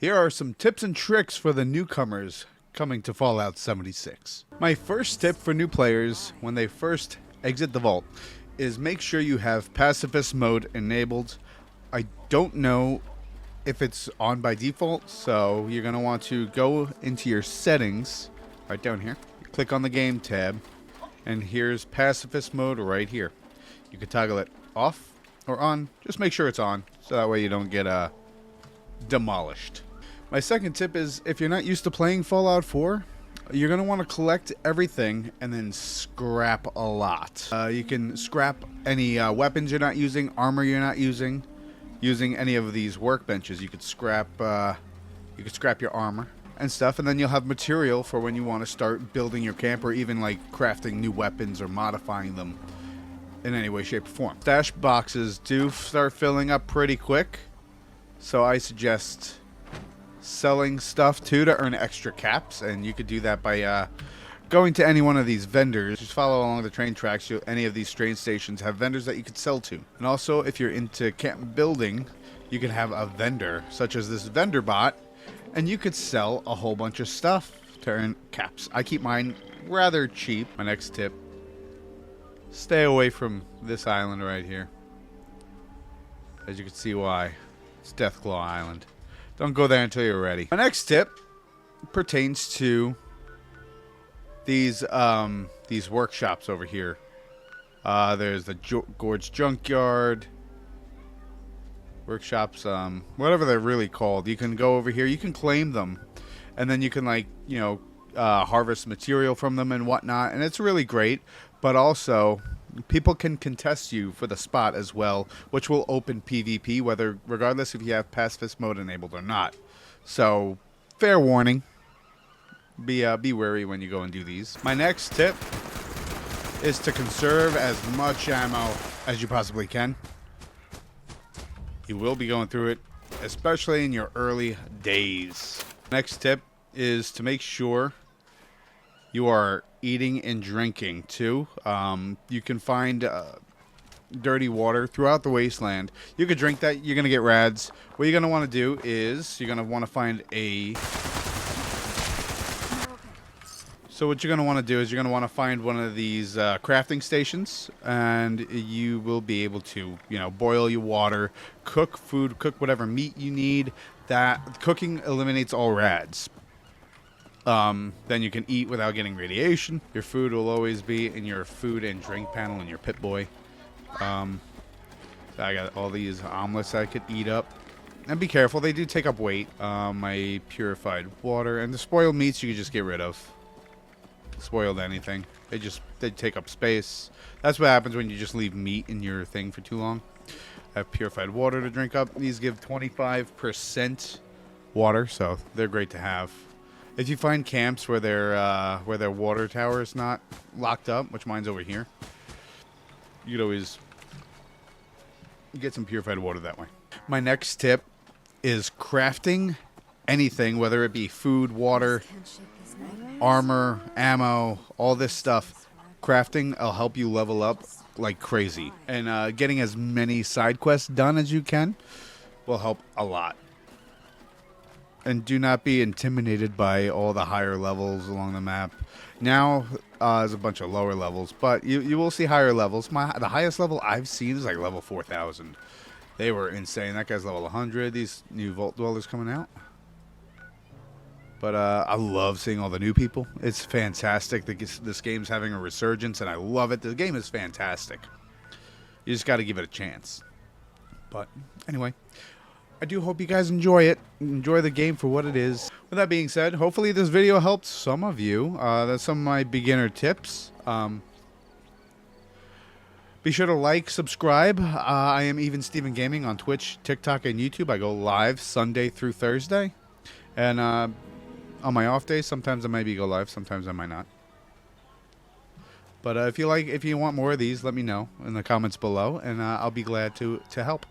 Here are some tips and tricks for the newcomers coming to Fallout 76. My first tip for new players when they first exit the vault is make sure you have pacifist mode enabled. I don't know if it's on by default, so you're going to want to go into your settings right down here. Click on the game tab, and here's pacifist mode right here. You can toggle it off or on. Just make sure it's on, so that way you don't get demolished. My second tip is if you're not used to playing Fallout 4, you're going to want to collect everything and then scrap a lot. You can scrap any weapons you're not using, armor you're not using any of these workbenches. You could scrap your armor and stuff, and then you'll have material for when you want to start building your camp or even like crafting new weapons or modifying them in any way, shape, or form. Stash boxes do start filling up pretty quick, so I suggest selling stuff too to earn extra caps, and you could do that by going to any one of these vendors. Just follow along the train tracks. Any of these train stations have vendors that you could sell to. And also, if you're into camp building, you can have a vendor such as this vendor bot, and you could sell a whole bunch of stuff to earn caps. I keep mine rather cheap. My next tip: stay away from this island right here. As you can see why. It's Deathclaw Island. Don't go there until you're ready. My next tip pertains to these workshops over here. There's the Gorge Junkyard workshops, whatever they're really called. You can go over here, you can claim them, and then you can harvest material from them and whatnot, and it's really great. But also, people can contest you for the spot as well, which will open PvP, regardless if you have pacifist mode enabled or not. So, fair warning. Be wary when you go and do these. My next tip is to conserve as much ammo as you possibly can. You will be going through it, especially in your early days. Next tip is to make sure you are eating and drinking too. You can find dirty water throughout the wasteland. You could drink that. You're going to get rads. What you're going to want to do is you're going to want to find one of these crafting stations, and you will be able to, boil your water, cook food, cook whatever meat you need. That cooking eliminates all rads. Then you can eat without getting radiation. Your food will always be in your food and drink panel in your Pip-Boy. I got all these omelets I could eat up. And be careful, they do take up weight. My purified water and the spoiled meats you can just get rid of. Spoiled anything. They take up space. That's what happens when you just leave meat in your thing for too long. I have purified water to drink up. These give 25% water, so they're great to have. If you find camps where their water tower is not locked up, which mine's over here, you could always get some purified water that way. My next tip is crafting anything, whether it be food, water, armor, ammo, all this stuff. Crafting will help you level up like crazy. And getting as many side quests done as you can will help a lot. And do not be intimidated by all the higher levels along the map. Now, there's a bunch of lower levels, but you will see higher levels. The highest level I've seen is like level 4,000. They were insane. That guy's level 100. These new Vault Dwellers coming out. But I love seeing all the new people. It's fantastic. This game's having a resurgence, and I love it. The game is fantastic. You just got to give it a chance. But anyway, I do hope you guys enjoy it. Enjoy the game for what it is. With that being said, hopefully this video helped some of you. That's some of my beginner tips. Be sure to like, subscribe. I am Even Steven Gaming on Twitch, TikTok, and YouTube. I go live Sunday through Thursday. And on my off days, sometimes I maybe go live, sometimes I might not. But if you want more of these, let me know in the comments below, and I'll be glad to help.